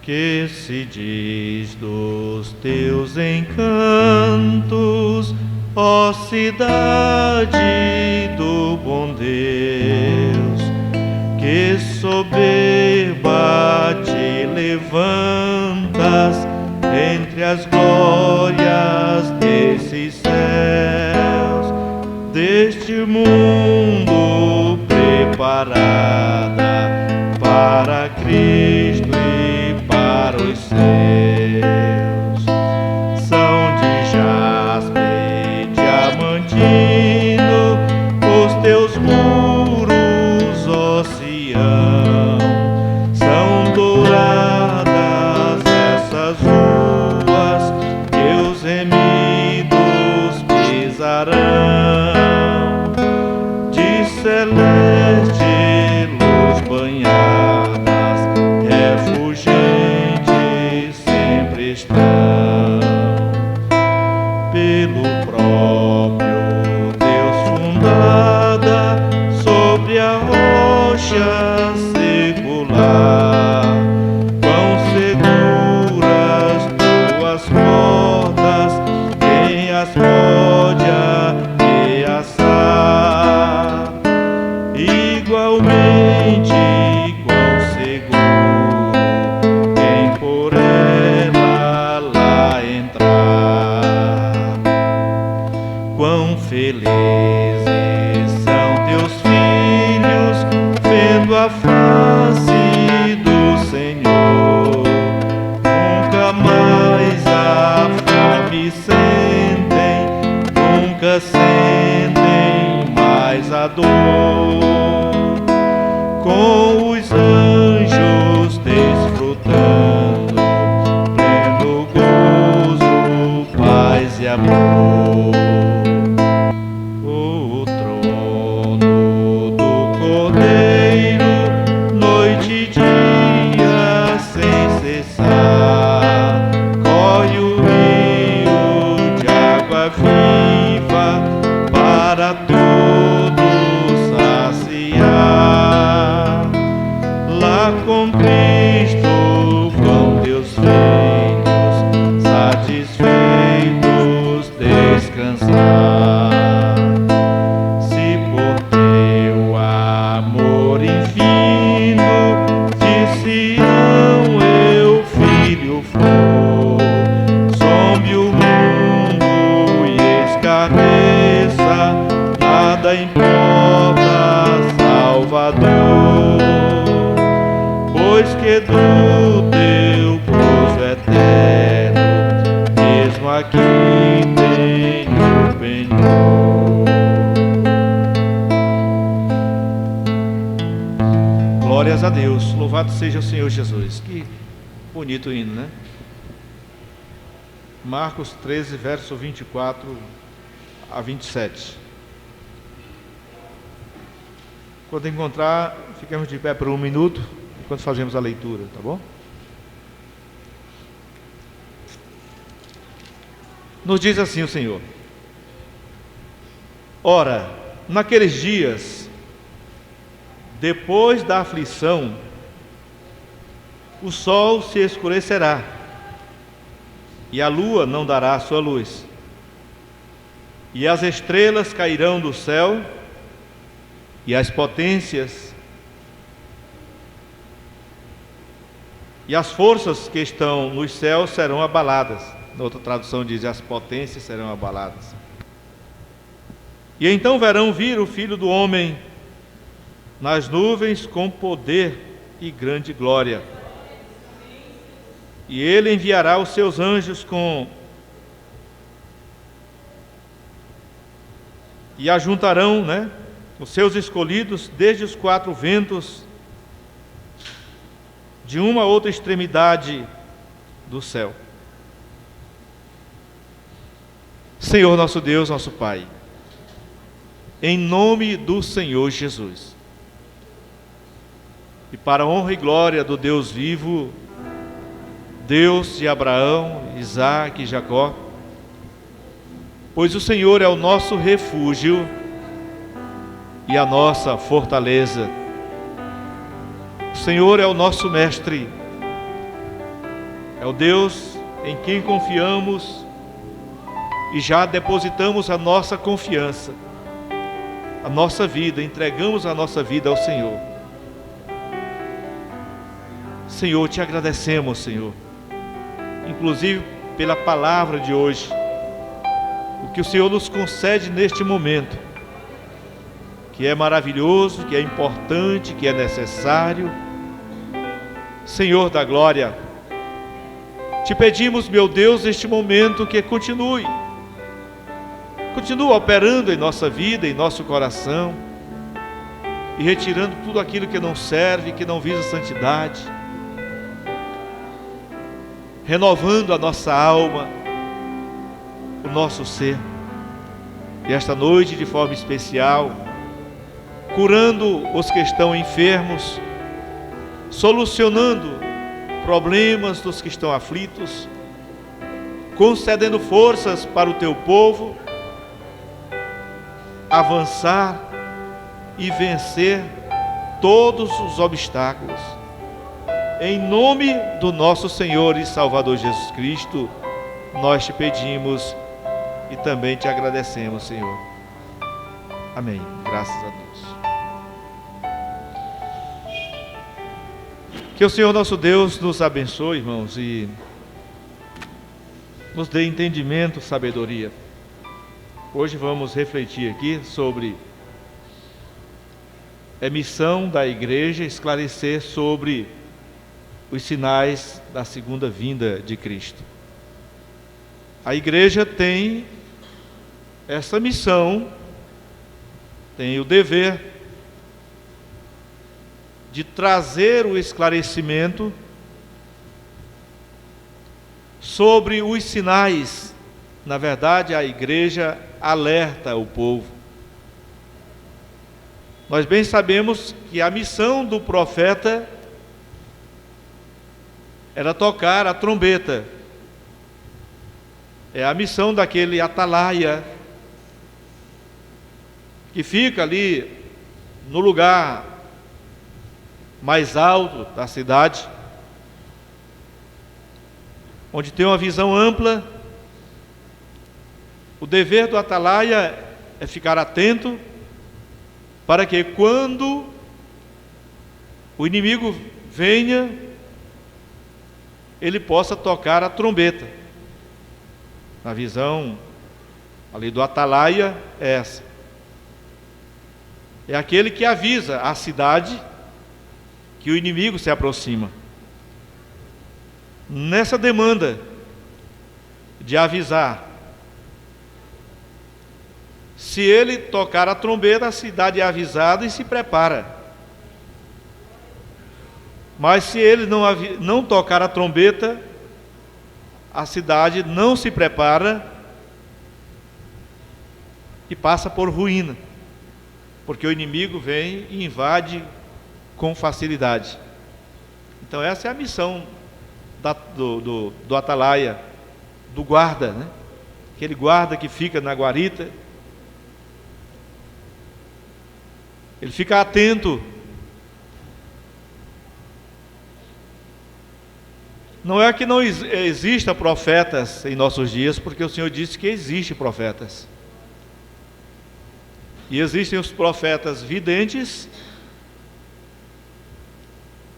Que se diz dos teus encantos, ó cidade do bom Deus? Que soberba te levantas entre as glórias desses céus, deste mundo preparada para Cristo e para os seus. São de jaspe e diamantino os teus muros, ó Sião. São douradas essas ruas que os remidos pisarão. De celeste luz banhadas, refulgentes sempre estão. Pelo próprio Deus fundada, sobre a rocha secular, quão seguras tuas portas, quem as pode ameaçar? Igualmente quão seguro quem por ela lá entrar. Quão felizes são teus filhos, vendo a face do Senhor. Nunca mais a fome sentem, nunca sentem mais a dor. Com os anjos desfrutando pleno gozo, paz e amor. O trono do Cordeiro, noite e dia sem cessar, corre o rio de água viva para todos saciar. Lá com Cristo vão teus filhos, satisfeitos descansar. Se por teu amor infindo de Sião eu filho for, some o mundo e escarneça, nada importa, Salvador, pois que do teu gozo eterno, mesmo aqui tenho penhor. Glórias a Deus, louvado seja o Senhor Jesus. Que bonito hino, né? Marcos 13, verso 24 a 27. Quando encontrar, ficamos de pé por um minuto, enquanto fazemos a leitura, tá bom? Nos diz assim o Senhor: ora, naqueles dias, depois da aflição, o sol se escurecerá, e a lua não dará a sua luz, e as estrelas cairão do céu, e as potências e as forças que estão nos céus serão abaladas. Na outra tradução diz: as potências serão abaladas. E então verão vir o Filho do Homem nas nuvens com poder e grande glória. E ele enviará os seus anjos e ajuntarão, os seus escolhidos desde os quatro ventos, de uma a outra extremidade do céu. Senhor nosso Deus, nosso Pai, em nome do Senhor Jesus, e para a honra e glória do Deus vivo, Deus de Abraão, Isaque e Jacó, pois o Senhor é o nosso refúgio e a nossa fortaleza. O Senhor é o nosso mestre, É o Deus em quem confiamos e já depositamos a nossa confiança, a nossa vida, entregamos a nossa vida ao Senhor. Senhor, te agradecemos, Senhor, inclusive pela palavra de hoje, o que o Senhor nos concede neste momento, que é maravilhoso, que é importante, que é necessário. Senhor da glória, te pedimos, meu Deus, neste momento que continue operando em nossa vida, em nosso coração, e retirando tudo aquilo que não serve, que não visa santidade, renovando a nossa alma, o nosso ser. E esta noite, de forma especial, curando os que estão enfermos, solucionando problemas dos que estão aflitos, concedendo forças para o teu povo avançar e vencer todos os obstáculos. Em nome do nosso Senhor e Salvador Jesus Cristo, nós te pedimos e também te agradecemos, Senhor. Amém. Graças a Deus. Que o Senhor nosso Deus nos abençoe, irmãos, e nos dê entendimento, sabedoria. Hoje vamos refletir aqui sobre a missão da igreja, esclarecer sobre os sinais da segunda vinda de Cristo. A igreja tem essa missão, tem o dever de trazer o esclarecimento sobre os sinais. Na verdade, a igreja alerta o povo. Nós bem sabemos que a missão do profeta era tocar a trombeta. É a missão daquele atalaia que fica ali no lugar mais alto da cidade, onde tem uma visão ampla. O dever do atalaia é ficar atento para que quando o inimigo venha, ele possa tocar a trombeta. A visão ali do atalaia é essa. É aquele que avisa a cidade que o inimigo se aproxima. Nessa demanda de avisar, se ele tocar a trombeta, a cidade é avisada e se prepara. Mas se ele não tocar a trombeta, a cidade não se prepara e passa por ruína, porque o inimigo vem e invade com facilidade. Então essa é a missão do atalaia, do guarda, né? Aquele guarda que fica na guarita. Ele fica atento. Não é que não exista profetas em nossos dias, porque o Senhor disse que existem profetas. E existem os profetas videntes,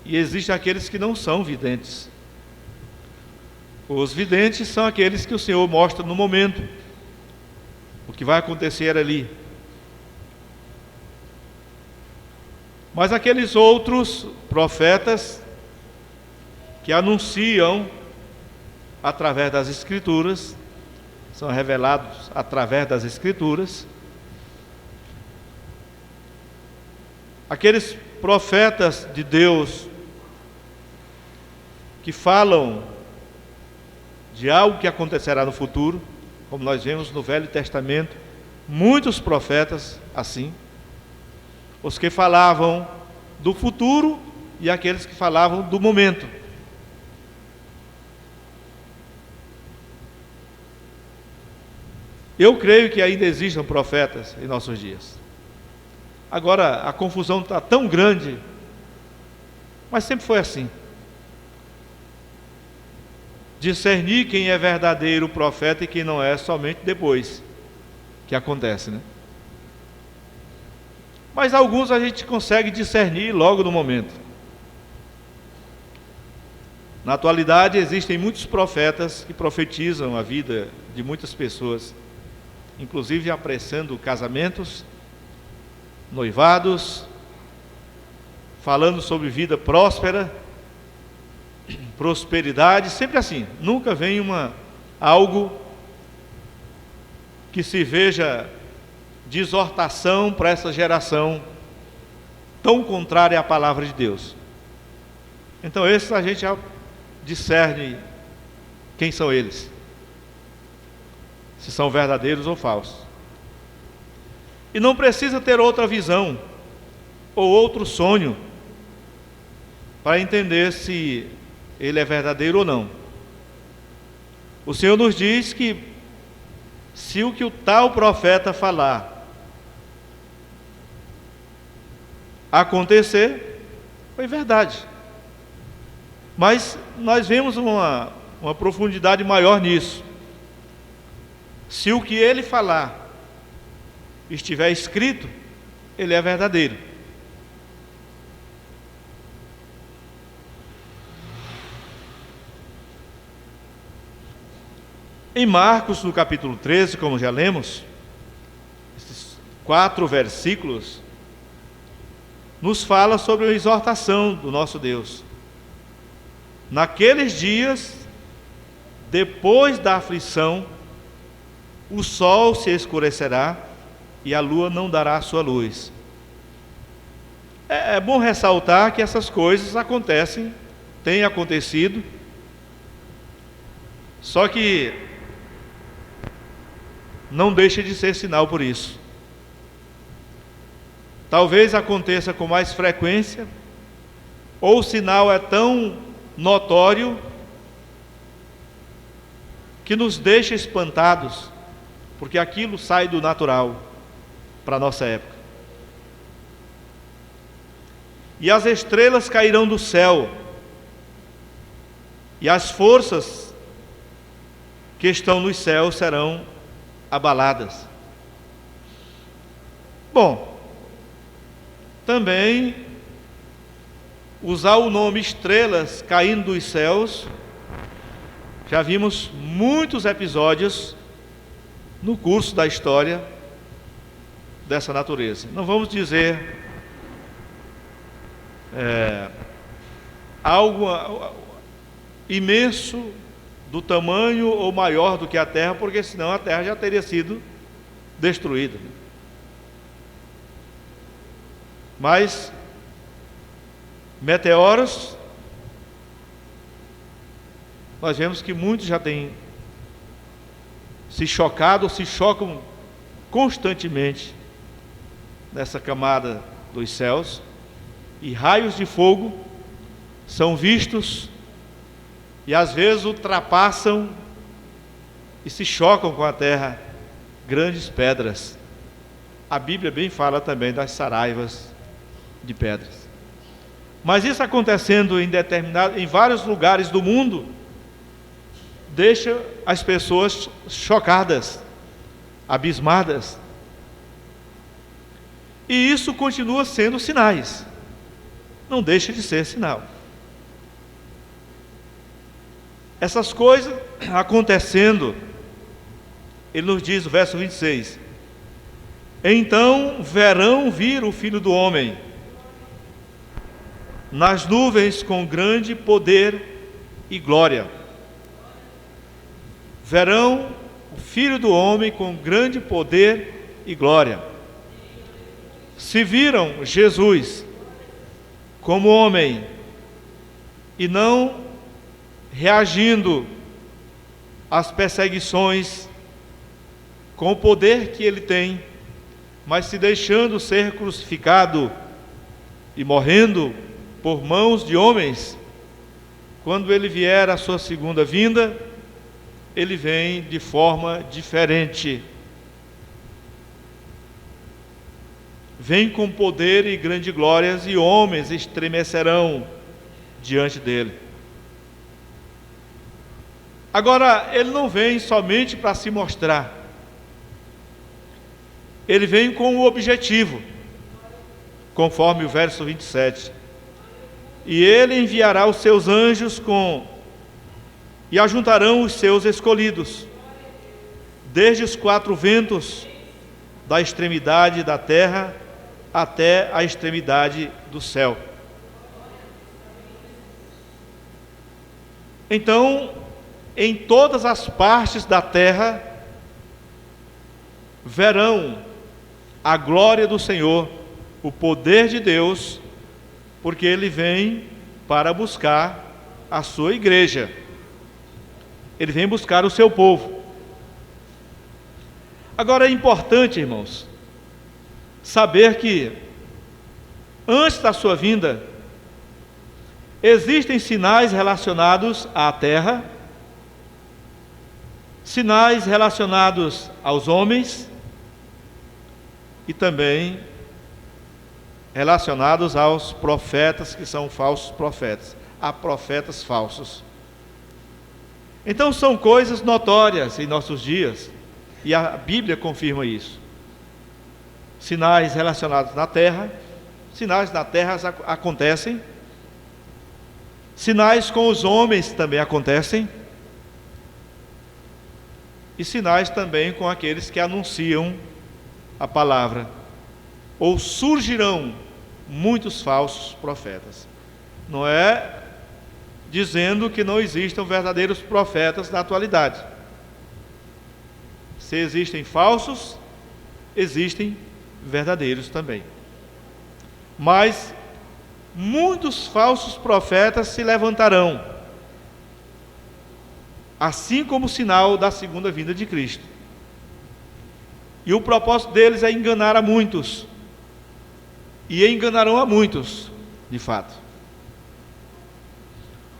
e existem aqueles que não são videntes. Os videntes são aqueles que o Senhor mostra no momento, o que vai acontecer ali. Mas aqueles outros profetas que anunciam através das Escrituras, são revelados através das Escrituras, aqueles profetas de Deus que falam de algo que acontecerá no futuro, como nós vemos no Velho Testamento, muitos profetas assim, os que falavam do futuro e aqueles que falavam do momento. Eu creio que ainda existam profetas em nossos dias. Agora, a confusão está tão grande, mas sempre foi assim. discernir quem é verdadeiro profeta e quem não é somente depois que acontece, né? Mas alguns a gente consegue discernir logo no momento. Na atualidade existem muitos profetas que profetizam a vida de muitas pessoas, inclusive apressando casamentos, noivados, falando sobre vida próspera, prosperidade, sempre assim. Nunca vem algo que se veja de exortação para essa geração tão contrária à palavra de Deus. Então esses a gente já discerne quem são eles, se são verdadeiros ou falsos. E não precisa ter outra visão ou outro sonho para entender se ele é verdadeiro ou não. O Senhor nos diz que se o que o tal profeta falar acontecer, foi verdade. Mas nós vemos uma profundidade maior nisso. Se o que ele falar estiver escrito, ele é verdadeiro. Em Marcos, no capítulo 13, como já lemos, esses 4 versículos, nos fala sobre a exortação do nosso Deus. Naqueles dias, depois da aflição, o sol se escurecerá e a lua não dará sua luz. É bom ressaltar que essas coisas acontecem, têm acontecido, só que não deixa de ser sinal por isso. Talvez aconteça com mais frequência, ou o sinal é tão notório que nos deixa espantados, porque aquilo sai do natural para a nossa época. E as estrelas cairão do céu, e as forças que estão nos céus serão abaladas. Bom, também usar o nome estrelas caindo dos céus, já vimos muitos episódios no curso da história dessa natureza. Não vamos dizer algo imenso do tamanho ou maior do que a Terra, porque senão a Terra já teria sido destruída. Mas meteoros, nós vemos que muitos já têm se chocado, ou se chocam constantemente nessa camada dos céus, e raios de fogo são vistos e às vezes ultrapassam e se chocam com a terra grandes pedras. A Bíblia bem fala também das saraivas de pedras. Mas isso acontecendo em vários lugares do mundo, deixa as pessoas chocadas, abismadas. E isso continua sendo sinais, não deixa de ser sinal. Essas coisas acontecendo, ele nos diz no verso 26, então verão vir o Filho do Homem nas nuvens com grande poder e glória. Verão o Filho do Homem com grande poder e glória. Se viram Jesus como homem e não reagindo às perseguições com o poder que ele tem, mas se deixando ser crucificado e morrendo por mãos de homens, quando ele vier à sua segunda vinda, ele vem de forma diferente. Vem com poder e grande glórias, e homens estremecerão diante dele. Agora, ele não vem somente para se mostrar, ele vem com o objetivo, conforme o verso 27. E ele enviará os seus anjos e ajuntarão os seus escolhidos, desde os quatro ventos da extremidade da terra até a extremidade do céu. Então, em todas as partes da terra verão a glória do Senhor, o poder de Deus, porque Ele vem para buscar a sua igreja. Ele vem buscar o seu povo. Agora é importante, irmãos, saber que antes da sua vinda existem sinais relacionados à terra, sinais relacionados aos homens e também relacionados aos profetas, que são falsos profetas. Há profetas falsos. Então são coisas notórias em nossos dias, e a Bíblia confirma isso. Sinais relacionados na terra, sinais na terra acontecem, sinais com os homens também acontecem, e sinais também com aqueles que anunciam a palavra. Ou surgirão muitos falsos profetas. Não é dizendo que não existam verdadeiros profetas na atualidade. Se existem falsos, existem verdadeiros também. Mas muitos falsos profetas se levantarão, assim como sinal da segunda vinda de Cristo. E o propósito deles é enganar a muitos. E enganarão a muitos, de fato.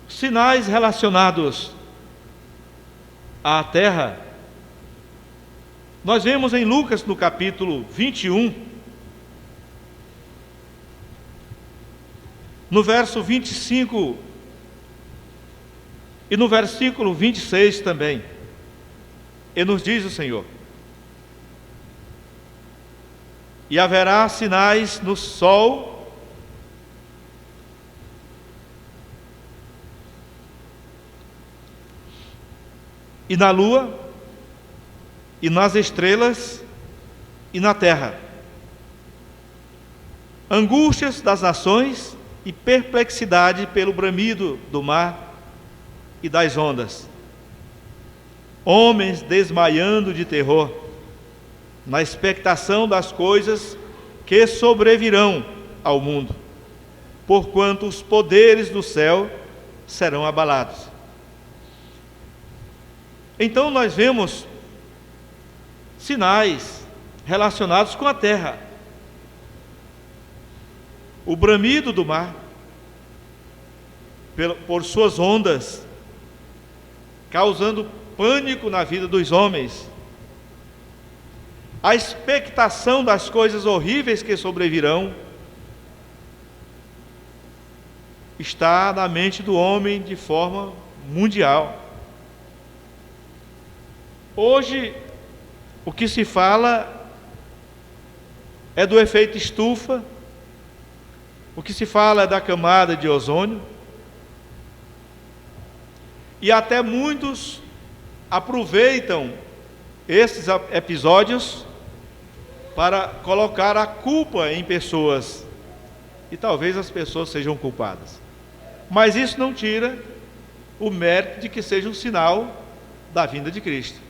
Sinais relacionados à terra, nós vemos em Lucas, no capítulo 21, no verso 25 e no versículo 26 também. E nos diz o Senhor: e haverá sinais no sol e na lua e nas estrelas e na terra, angústias das nações e perplexidade pelo bramido do mar e das ondas, homens desmaiando de terror, na expectação das coisas que sobrevirão ao mundo, porquanto os poderes do céu serão abalados. Então nós vemos sinais relacionados com a terra. O bramido do mar, por suas ondas, causando pânico na vida dos homens. A expectação das coisas horríveis que sobrevirão está na mente do homem de forma mundial. Hoje, o que se fala é do efeito estufa, o que se fala é da camada de ozônio, e até muitos aproveitam esses episódios para colocar a culpa em pessoas, e talvez as pessoas sejam culpadas, mas isso não tira o mérito de que seja um sinal da vinda de Cristo.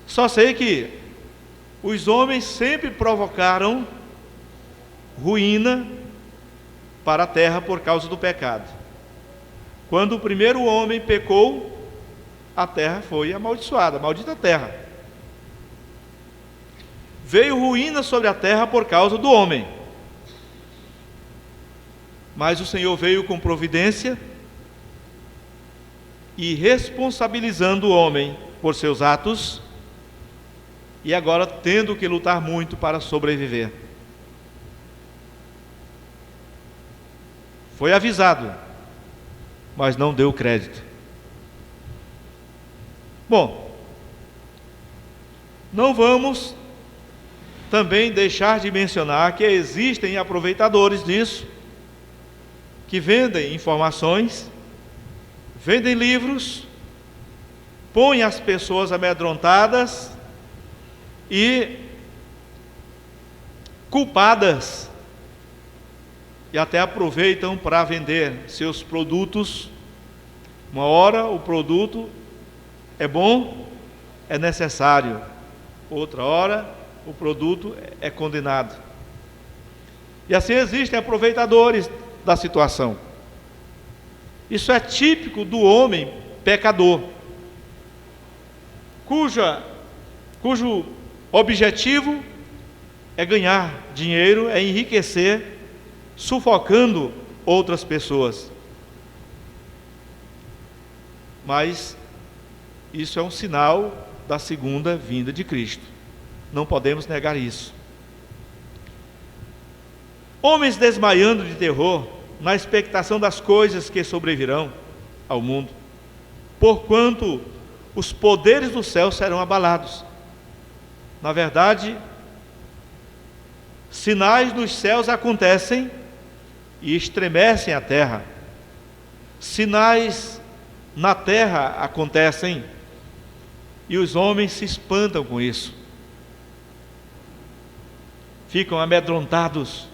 Só sei que os homens sempre provocaram ruína para a terra por causa do pecado. Quando o primeiro homem pecou, a terra foi amaldiçoada, maldita terra. Veio ruína sobre a terra por causa do homem. Mas o Senhor veio com providência e responsabilizando o homem por seus atos, e agora tendo que lutar muito para sobreviver. Foi avisado, mas não deu crédito. Bom, não vamos também deixar de mencionar que existem aproveitadores disso, que vendem informações, vendem livros, põem as pessoas amedrontadas e culpadas, e até aproveitam para vender seus produtos. Uma hora o produto é bom, é necessário, outra hora o produto é condenado. E assim existem aproveitadores da situação. Isso é típico do homem pecador, cujo objetivo é ganhar dinheiro, é enriquecer, sufocando outras pessoas. Mas isso é um sinal da segunda vinda de Cristo. Não podemos negar isso. Homens desmaiando de terror, na expectação das coisas que sobrevirão ao mundo, porquanto os poderes do céu serão abalados. Na verdade, sinais dos céus acontecem e estremecem a terra. Sinais na terra acontecem e os homens se espantam com isso. Ficam amedrontados.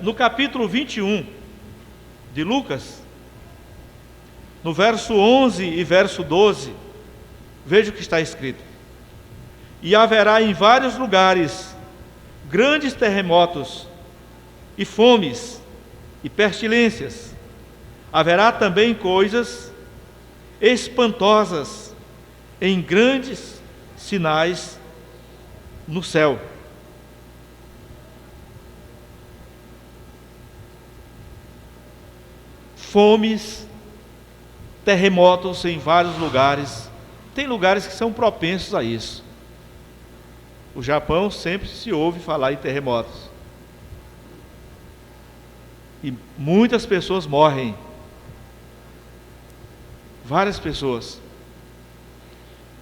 No capítulo 21 de Lucas, no verso 11 e verso 12, veja o que está escrito: e haverá em vários lugares grandes terremotos, e fomes, e pestilências. Haverá também coisas espantosas em grandes sinais no céu. Fomes, terremotos em vários lugares. Tem lugares que são propensos a isso. O Japão sempre se ouve falar em terremotos. E muitas pessoas morrem. Várias pessoas.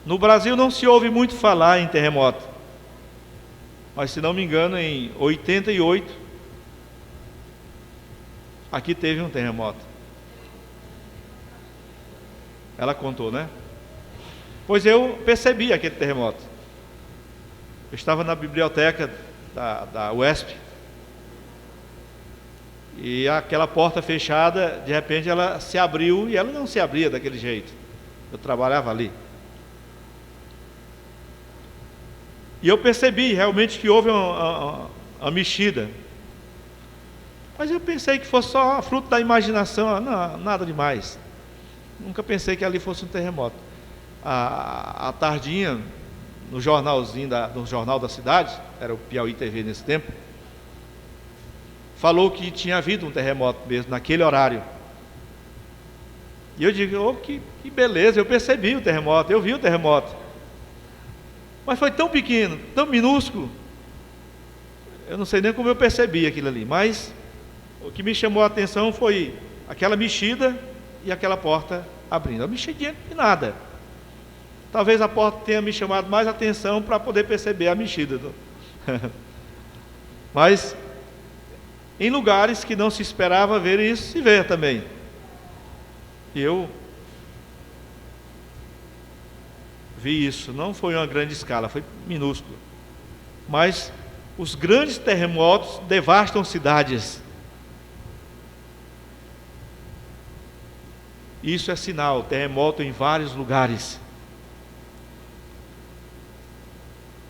No Brasil não se ouve muito falar em terremoto. Mas, se não me engano, em 88, aqui teve um terremoto. Ela contou, né? Pois eu percebi aquele terremoto. Eu estava na biblioteca da UESP, e aquela porta fechada, de repente ela se abriu, e ela não se abria daquele jeito. Eu trabalhava ali. E eu percebi realmente que houve uma mexida. Mas eu pensei que fosse só fruto da imaginação. Não, nada demais. Nunca pensei que ali fosse um terremoto. À tardinha, no jornalzinho no jornal da cidade, era o Piauí TV nesse tempo, falou que tinha havido um terremoto mesmo, naquele horário. E eu digo, que beleza, eu percebi o terremoto, eu vi o terremoto. Mas foi tão pequeno, tão minúsculo, eu não sei nem como eu percebi aquilo ali. Mas o que me chamou a atenção foi aquela mexida e aquela porta abrindo. A mexidinha de nada. Talvez a porta tenha me chamado mais atenção para poder perceber a mexida. Mas em lugares que não se esperava ver isso, se vê também. E eu vi isso. Não foi uma grande escala, foi minúsculo. Mas os grandes terremotos devastam cidades. Isso é sinal, terremoto em vários lugares.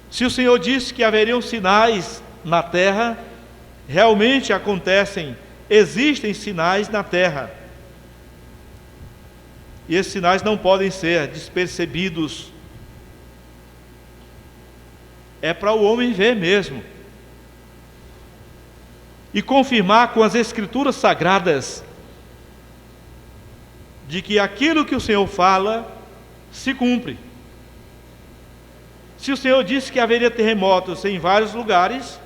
Se o Senhor disse que haveriam sinais na terra, realmente acontecem, existem sinais na terra. E esses sinais não podem ser despercebidos. É para o homem ver mesmo. E confirmar com as Escrituras Sagradas de que aquilo que o Senhor fala se cumpre. Se o Senhor disse que haveria terremotos em vários lugares,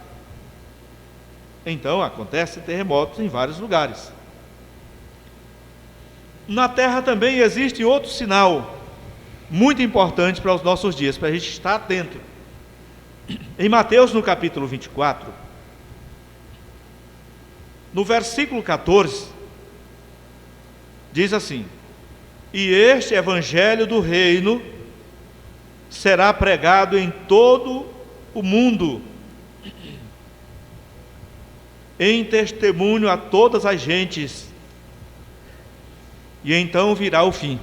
então acontecem terremotos em vários lugares. Na terra também existe outro sinal muito importante para os nossos dias, para a gente estar atento. Em Mateus, no capítulo 24, no versículo 14, diz assim: e este evangelho do reino será pregado em todo o mundo, em testemunho a todas as gentes, e então virá o fim.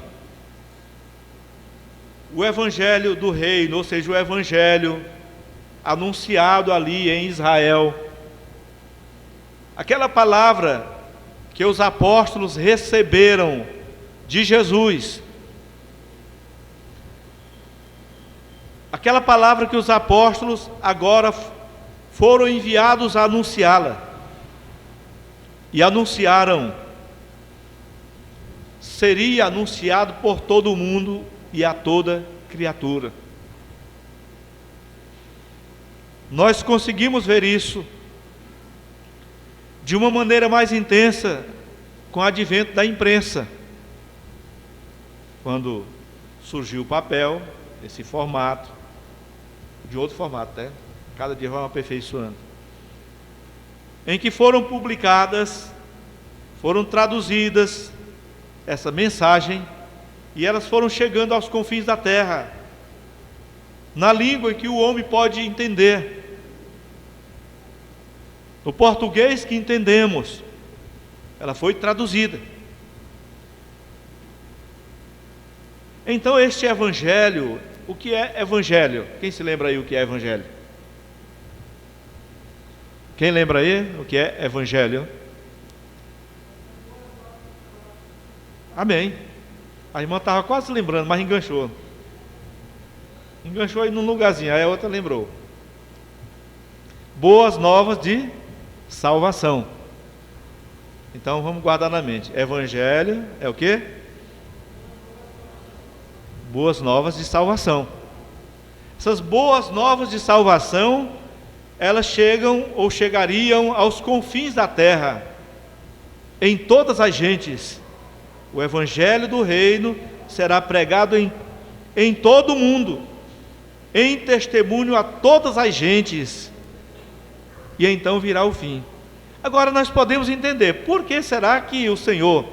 O evangelho do reino, ou seja, o evangelho anunciado ali em Israel, aquela palavra que os apóstolos receberam de Jesus, aquela palavra que os apóstolos agora foram enviados a anunciá-la, e anunciaram, seria anunciado por todo o mundo e a toda criatura. Nós conseguimos ver isso de uma maneira mais intensa com o advento da imprensa, quando surgiu o papel, esse formato, de outro formato, né? Cada dia vai aperfeiçoando, em que foram publicadas, foram traduzidas essa mensagem, e elas foram chegando aos confins da terra, na língua em que o homem pode entender, no português que entendemos. Ela foi traduzida. Então este evangelho, o que é evangelho? Quem se lembra aí o que é evangelho? Quem lembra aí o que é evangelho? Amém. A irmã estava quase lembrando, mas enganchou. Enganchou aí num lugarzinho, aí a outra lembrou. Boas novas de salvação. Então vamos guardar na mente. Evangelho é o quê? Boas novas de salvação. Essas boas novas de salvação, elas chegam ou chegariam aos confins da terra, em todas as gentes. O evangelho do reino será pregado em todo o mundo, em testemunho a todas as gentes, e então virá o fim. Agora nós podemos entender, por que será que o Senhor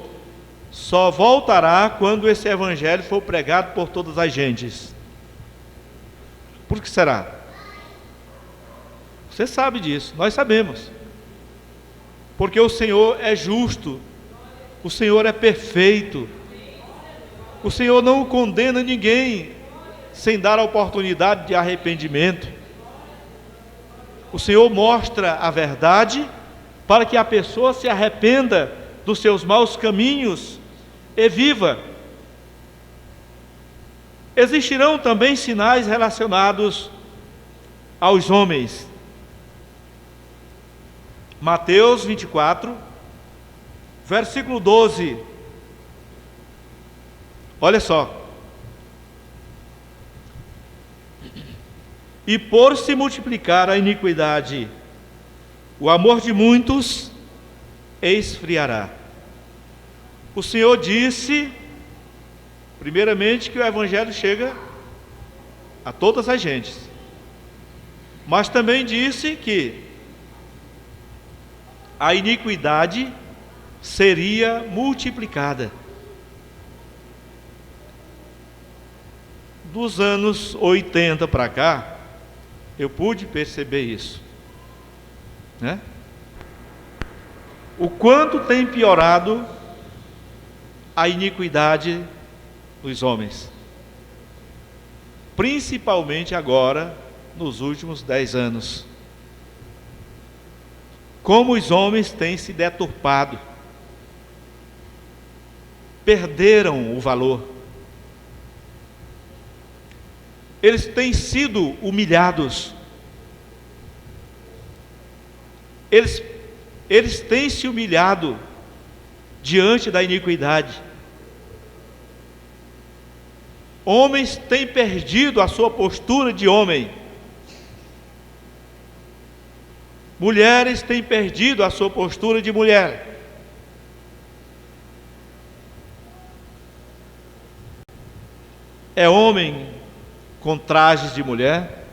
só voltará quando esse evangelho for pregado por todas as gentes? Por que será? Você sabe disso, nós sabemos. Porque o Senhor é justo, o Senhor é perfeito, o Senhor não condena ninguém sem dar a oportunidade de arrependimento. O Senhor mostra a verdade para que a pessoa se arrependa dos seus maus caminhos e viva. Existirão também sinais relacionados aos homens. Mateus 24, versículo 12. Olha só. E por se multiplicar a iniquidade, o amor de muitos esfriará. O Senhor disse, primeiramente, que o evangelho chega a todas as gentes, mas também disse que a iniquidade seria multiplicada. Dos anos 80 para cá, eu pude perceber isso, né? O quanto tem piorado a iniquidade dos homens, principalmente agora, nos últimos 10 anos. Como os homens têm se deturpado, perderam o valor, eles têm sido humilhados, eles têm se humilhado diante da iniquidade. Homens têm perdido a sua postura de homem, mulheres têm perdido a sua postura de mulher. é homem com trajes de mulher,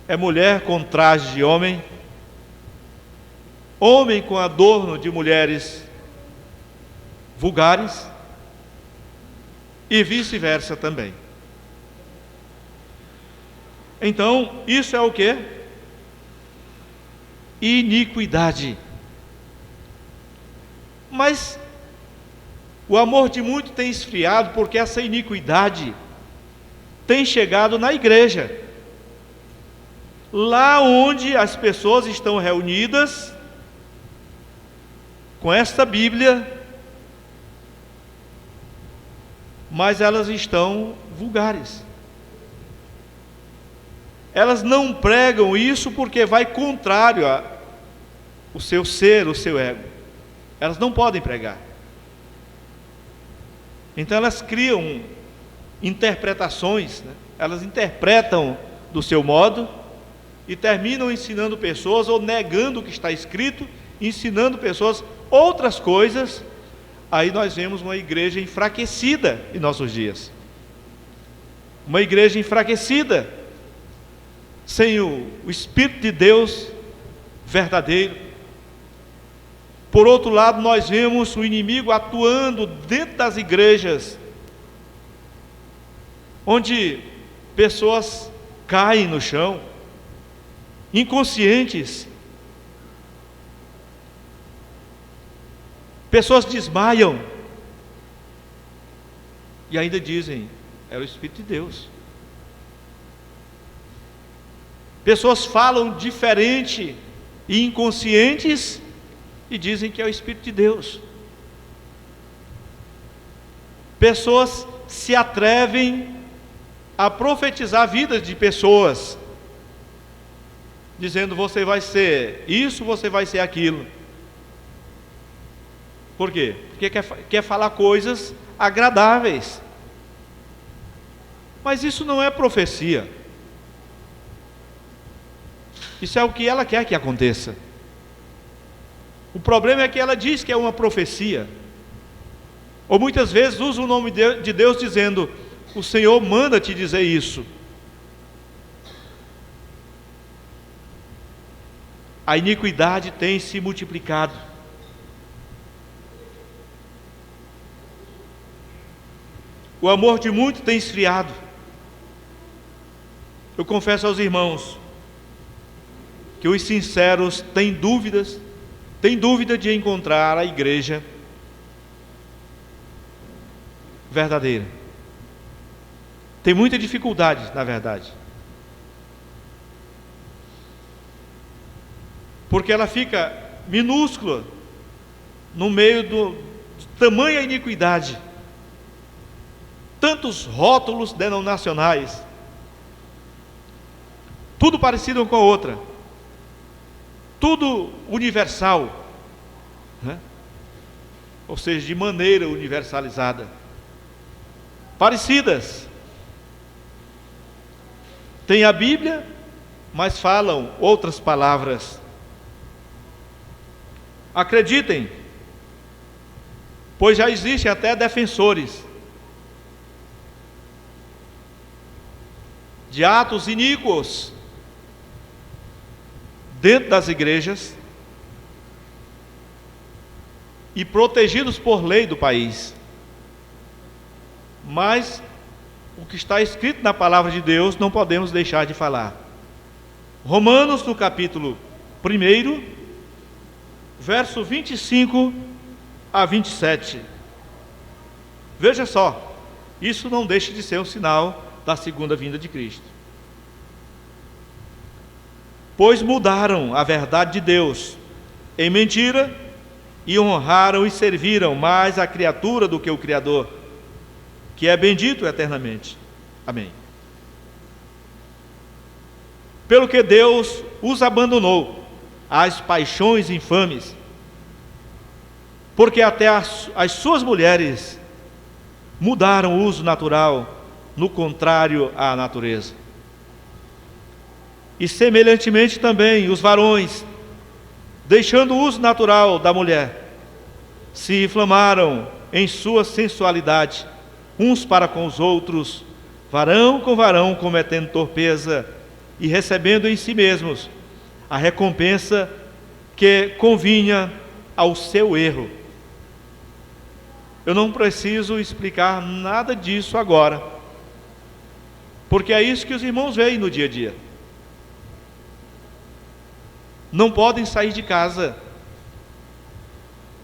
é mulher com trajes de homem, homem com adorno de mulheres vulgares, e vice-versa também. Então, isso é o quê? Iniquidade. Mas o amor de muito tem esfriado, porque essa iniquidade tem chegado na igreja, lá onde as pessoas estão reunidas com esta Bíblia, mas elas estão vulgares. Elas não pregam isso porque vai contrário ao seu ser, o seu ego. Elas não podem pregar. Então elas criam interpretações, né? Elas interpretam do seu modo e terminam ensinando pessoas, ou negando o que está escrito, ensinando pessoas outras coisas. Aí nós vemos uma igreja enfraquecida em nossos dias. Uma igreja enfraquecida, sem o Espírito de Deus verdadeiro. Por outro lado, nós vemos o inimigo atuando dentro das igrejas, onde pessoas caem no chão, inconscientes, pessoas desmaiam, e ainda dizem, é o Espírito de Deus. Pessoas falam diferente e inconscientes e dizem que é o Espírito de Deus. Pessoas se atrevem a profetizar vidas de pessoas, dizendo: você vai ser isso, você vai ser aquilo. Por quê? Porque quer falar coisas agradáveis. Mas isso não é profecia. Isso é o que ela quer que aconteça. O problema é que ela diz que é uma profecia, ou muitas vezes usa o nome de Deus dizendo: o Senhor manda te dizer isso. A iniquidade tem se multiplicado. O amor de muito tem esfriado. Eu confesso aos irmãos que os sinceros têm dúvida de encontrar a igreja verdadeira. Tem muita dificuldade, na verdade, porque ela fica minúscula no meio de tamanha iniquidade. Tantos rótulos denominacionais, tudo parecido com a outra, tudo universal, né? Ou seja, de maneira universalizada, parecidas. Tem a Bíblia, mas falam outras palavras. Acreditem, pois já existem até defensores de atos iníquos dentro das igrejas e protegidos por lei do país. Mas o que está escrito na palavra de Deus não podemos deixar de falar. Romanos, no capítulo 1, verso 25 a 27. Veja só, isso não deixa de ser um sinal da segunda vinda de Cristo. Pois mudaram a verdade de Deus em mentira e honraram e serviram mais a criatura do que o Criador, que é bendito eternamente. Amém. Pelo que Deus os abandonou às paixões infames, porque até as suas mulheres mudaram o uso natural, no contrário à natureza. E semelhantemente também os varões, deixando o uso natural da mulher, se inflamaram em sua sensualidade, uns para com os outros, varão com varão cometendo torpeza e recebendo em si mesmos a recompensa que convinha ao seu erro. Eu não preciso explicar nada disso agora, porque é isso que os irmãos veem no dia a dia. Não podem sair de casa,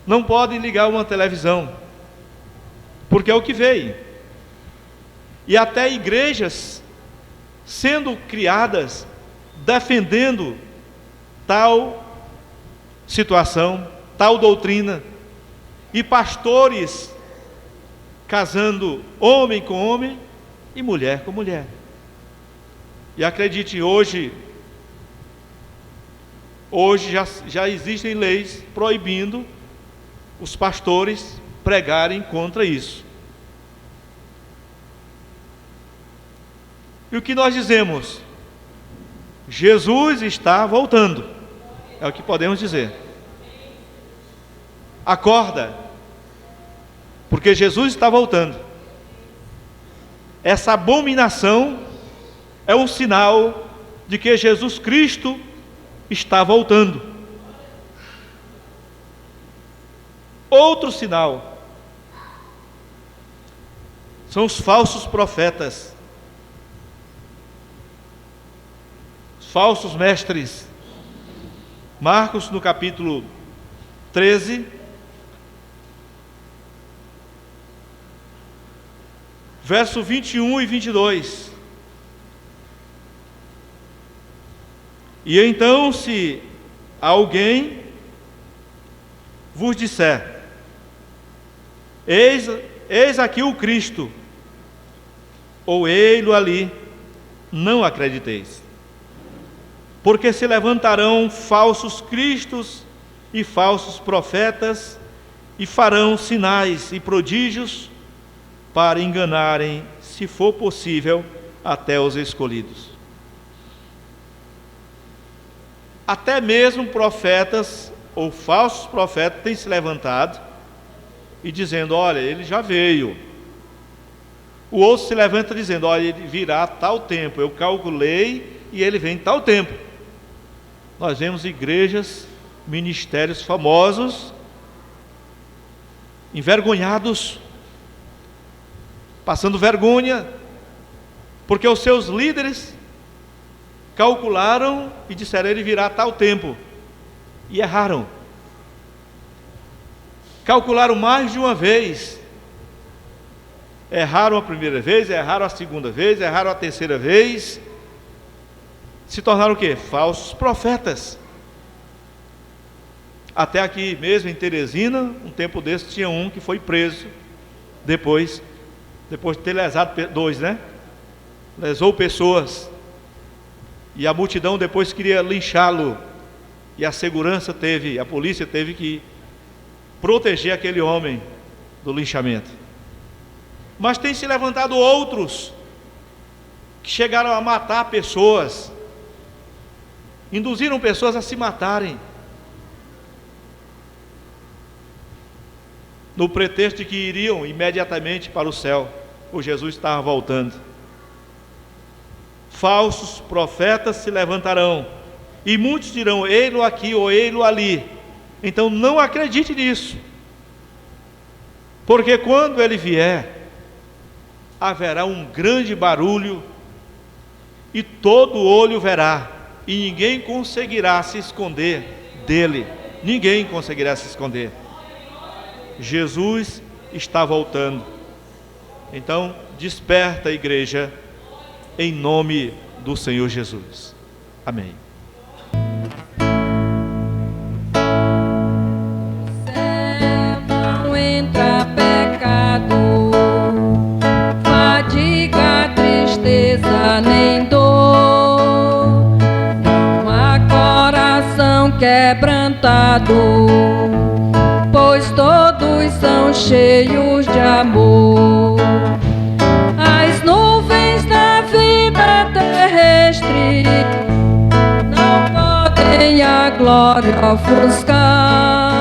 não podem ligar uma televisão, porque é o que veem. E até igrejas sendo criadas defendendo tal situação, tal doutrina, e pastores casando homem com homem e mulher com mulher. E acredite, hoje já existem leis proibindo os pastores pregarem contra isso. E o que nós dizemos? Jesus está voltando, é o que podemos dizer. Acorda, porque Jesus está voltando. Essa abominação é um sinal de que Jesus Cristo está voltando. Outro sinal são os falsos profetas, os falsos mestres. Marcos, no capítulo 13, verso 21 e 22. E então, se alguém vos disser: eis aqui o Cristo, ou ei-lo ali, não acrediteis. Porque se levantarão falsos cristos e falsos profetas, e farão sinais e prodígios, para enganarem, se for possível, até os escolhidos. Até mesmo profetas ou falsos profetas têm se levantado e dizendo: olha, ele já veio. O outro se levanta dizendo: olha, ele virá a tal tempo, eu calculei e ele vem em tal tempo. Nós vemos igrejas, ministérios famosos, envergonhados, passando vergonha, porque os seus líderes calcularam e disseram: ele virá a tal tempo, e erraram. Calcularam mais de uma vez, erraram a primeira vez, erraram a segunda vez, erraram a terceira vez, se tornaram o quê? Falsos profetas. Até aqui mesmo em Teresina, um tempo desse, tinha um que foi preso, depois de ter lesado lesou pessoas, e a multidão depois queria linchá-lo, e a polícia teve que proteger aquele homem do linchamento. Mas tem se levantado outros, que chegaram a matar pessoas, induziram pessoas a se matarem, no pretexto de que iriam imediatamente para o céu, o Jesus estava voltando. Falsos profetas se levantarão, e muitos dirão: ei-lo aqui ou ei-lo ali. Então não acredite nisso, porque quando ele vier, haverá um grande barulho, e todo olho verá, e ninguém conseguirá se esconder dele. Ninguém conseguirá se esconder. Jesus está voltando. Então desperta, igreja, em nome do Senhor Jesus. Amém. Não entra pecado, fadiga, tristeza nem dor. Não há coração quebrantado, pois todos são cheios de amor. As nuvens da vida terrestre não podem a glória ofuscar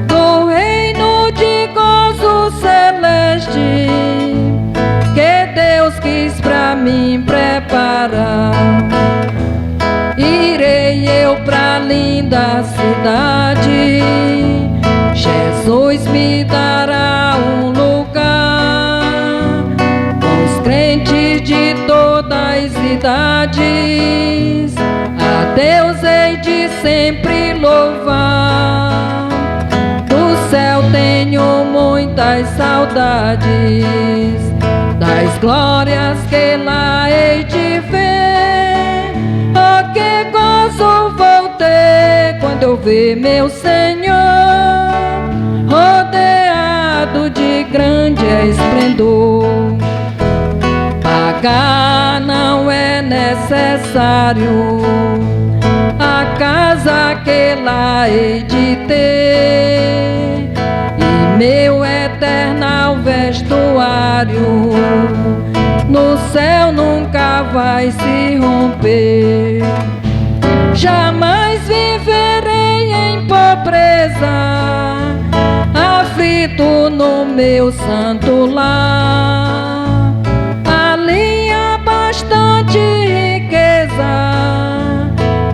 do reino de gozo celeste que Deus que sempre louvar. Do céu tenho muitas saudades, das glórias que lá hei de ver. Oh, que gozo vou ter quando eu ver meu Senhor rodeado de grande esplendor. Pagar não é necessário a casa que lá hei de ter, e meu eternal vestuário no céu nunca vai se romper. Jamais viverei em pobreza, aflito no meu santo lar. Ali há bastante riqueza,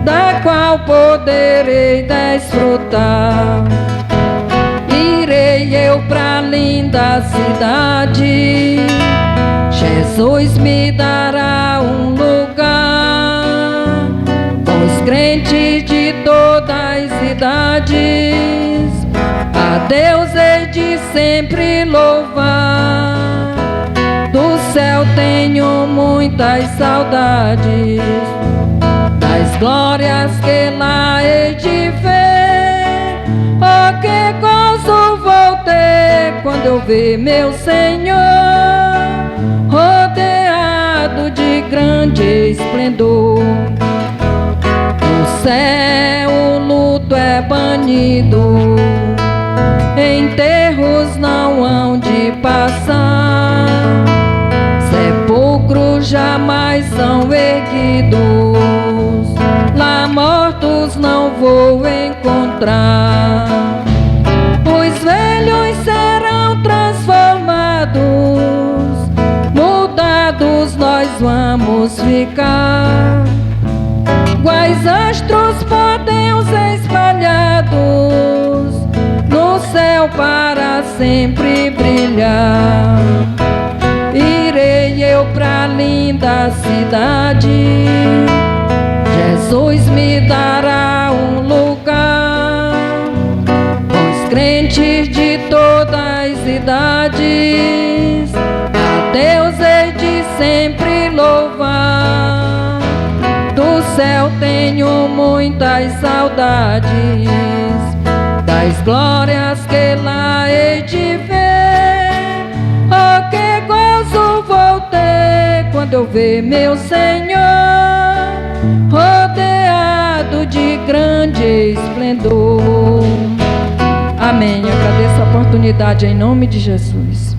da qual poderei desfrutar. Irei eu pra linda cidade, Jesus me dará um lugar. Os crentes de todas as idades a Deus hei de sempre louvar. Do céu tenho muitas saudades, das glórias que lá hei de ver. Oh, que gozo vou ter quando eu ver meu Senhor rodeado de grande esplendor. No céu o luto é banido, enterros não hão de passar, sepulcros jamais são erguidos, lá mortos não vou encontrar. Os velhos serão transformados, mudados nós vamos ficar, quais astros por Deus espalhados, no céu para sempre brilhar. Irei eu pra linda cidade, Jesus me dará um lugar. Os crentes de todas as idades a Deus hei de sempre louvar. Do céu tenho muitas saudades, das glórias que lá hei de ver. Oh, que gozo vou ter quando eu ver meu Senhor rodeado de grande esplendor. Amém. Agradeço a oportunidade em nome de Jesus.